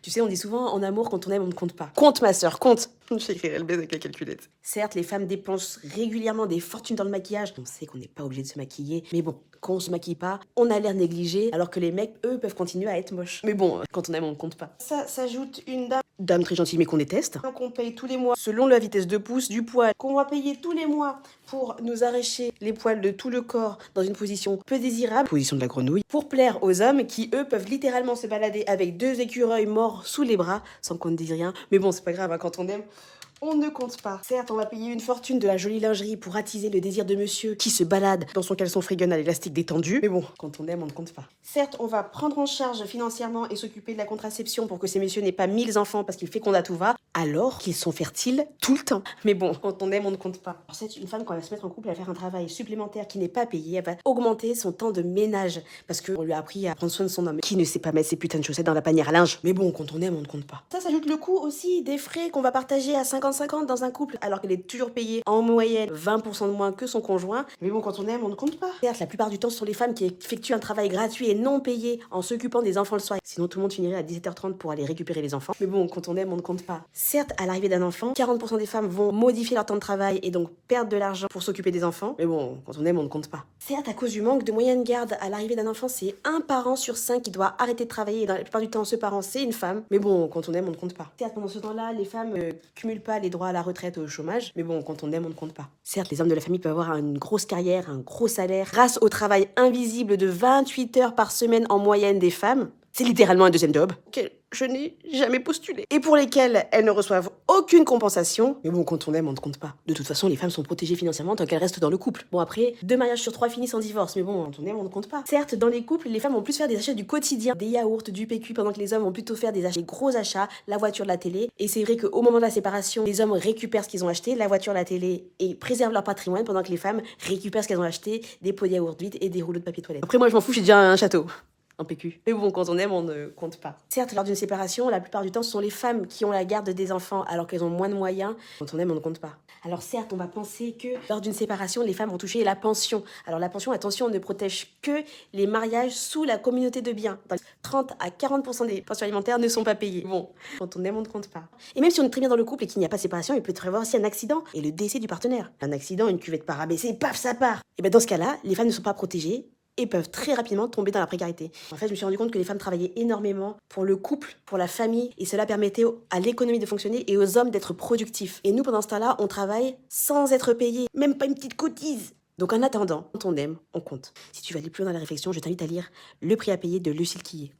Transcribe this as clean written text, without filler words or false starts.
Tu sais, on dit souvent en amour, quand on aime, on ne compte pas. Compte, ma sœur, compte. J'écrirai le baiser avec la calculette. Certes, les femmes dépensent régulièrement des fortunes dans le maquillage. On sait qu'on n'est pas obligé de se maquiller. Mais bon, quand on se maquille pas, on a l'air négligé, alors que les mecs, eux, peuvent continuer à être moches. Mais bon, quand on aime, on ne compte pas. Ça s'ajoute une dame très gentille, mais qu'on déteste. Qu'on paye tous les mois selon la vitesse de pouce du poil. Qu'on va payer tous les mois pour nous arracher les poils de tout le corps dans une position peu désirable, position de la grenouille, pour plaire aux hommes qui, eux, peuvent littéralement se balader avec 2 écureuils morts sous les bras sans qu'on ne dise rien. Mais bon, c'est pas grave, hein, quand on aime, on ne compte pas. Certes, on va payer une fortune de la jolie lingerie pour attiser le désir de monsieur qui se balade dans son caleçon frigun à l'élastique détendu. Mais bon, quand on aime, on ne compte pas. Certes, on va prendre en charge financièrement et s'occuper de la contraception pour que ces messieurs n'aient pas 1000 enfants parce qu'il féconde à tout va, alors qu'ils sont fertiles tout le temps. Mais bon, quand on aime, on ne compte pas. Alors, c'est une femme, quand elle va se mettre en couple, elle va faire un travail supplémentaire qui n'est pas payé. Elle va augmenter son temps de ménage parce qu'on lui a appris à prendre soin de son homme qui ne sait pas mettre ses putains de chaussettes dans la panière à linge. Mais bon, quand on aime, on ne compte pas. Ça s'ajoute le coût aussi des frais qu'on va partager à 50-50 dans un couple, alors qu'elle est toujours payée en moyenne 20% de moins que son conjoint. Mais bon, quand on aime, on ne compte pas. Certes, la plupart du temps, ce sont les femmes qui effectuent un travail gratuit et non payé en s'occupant des enfants le soir. Sinon, tout le monde finirait à 17h30 pour aller récupérer les enfants. Mais bon, quand on aime, on ne compte pas. Certes, à l'arrivée d'un enfant, 40% des femmes vont modifier leur temps de travail et donc perdre de l'argent pour s'occuper des enfants. Mais bon, quand on aime, on ne compte pas. Certes, à cause du manque de moyens de garde à l'arrivée d'un enfant, c'est un parent sur 5 qui doit arrêter de travailler. Et dans la plupart du temps, ce parent, c'est une femme. Mais bon, quand on aime, on ne compte pas. Certes, pendant ce temps-là, les femmes cumulent pas les droits à la retraite ou au chômage. Mais bon, quand on aime, on ne compte pas. Certes, les hommes de la famille peuvent avoir une grosse carrière, un gros salaire, grâce au travail invisible de 28 heures par semaine en moyenne des femmes. C'est littéralement un deuxième job que je n'ai jamais postulé. Et pour lesquels elles ne reçoivent aucune compensation. Mais bon, quand on aime, on ne compte pas. De toute façon, les femmes sont protégées financièrement tant qu'elles restent dans le couple. Bon, après, 2 mariages sur 3 finissent en divorce. Mais bon, quand on aime, on ne compte pas. Certes, dans les couples, les femmes vont plus faire des achats du quotidien, des yaourts, du PQ, pendant que les hommes vont plutôt faire des gros achats, la voiture, la télé. Et c'est vrai qu'au moment de la séparation, les hommes récupèrent ce qu'ils ont acheté, la voiture, la télé, et préservent leur patrimoine, pendant que les femmes récupèrent ce qu'elles ont acheté, des pots de yaourt vides et des rouleaux de papier toilette. Après, moi, je m'en fous, j'ai déjà un château. En PQ. Mais bon, quand on aime, on ne compte pas. Certes, lors d'une séparation, la plupart du temps, ce sont les femmes qui ont la garde des enfants alors qu'elles ont moins de moyens. Quand on aime, on ne compte pas. Alors certes, on va penser que lors d'une séparation, les femmes vont toucher la pension. Alors la pension, attention, ne protège que les mariages sous la communauté de biens. Dans 30 à 40% des pensions alimentaires ne sont pas payées. Bon, quand on aime, on ne compte pas. Et même si on est très bien dans le couple et qu'il n'y a pas de séparation, il peut y avoir aussi un accident et le décès du partenaire. Un accident, une cuvette part rabaissée, paf, ça part. Et bien dans ce cas-là, les femmes ne sont pas protégées et peuvent très rapidement tomber dans la précarité. En fait, je me suis rendu compte que les femmes travaillaient énormément pour le couple, pour la famille, et cela permettait à l'économie de fonctionner et aux hommes d'être productifs. Et nous, pendant ce temps-là, on travaille sans être payés, même pas une petite cotise. Donc en attendant, quand on aime, on compte. Si tu veux aller plus loin dans la réflexion, je t'invite à lire Le prix à payer de Lucille Quillet.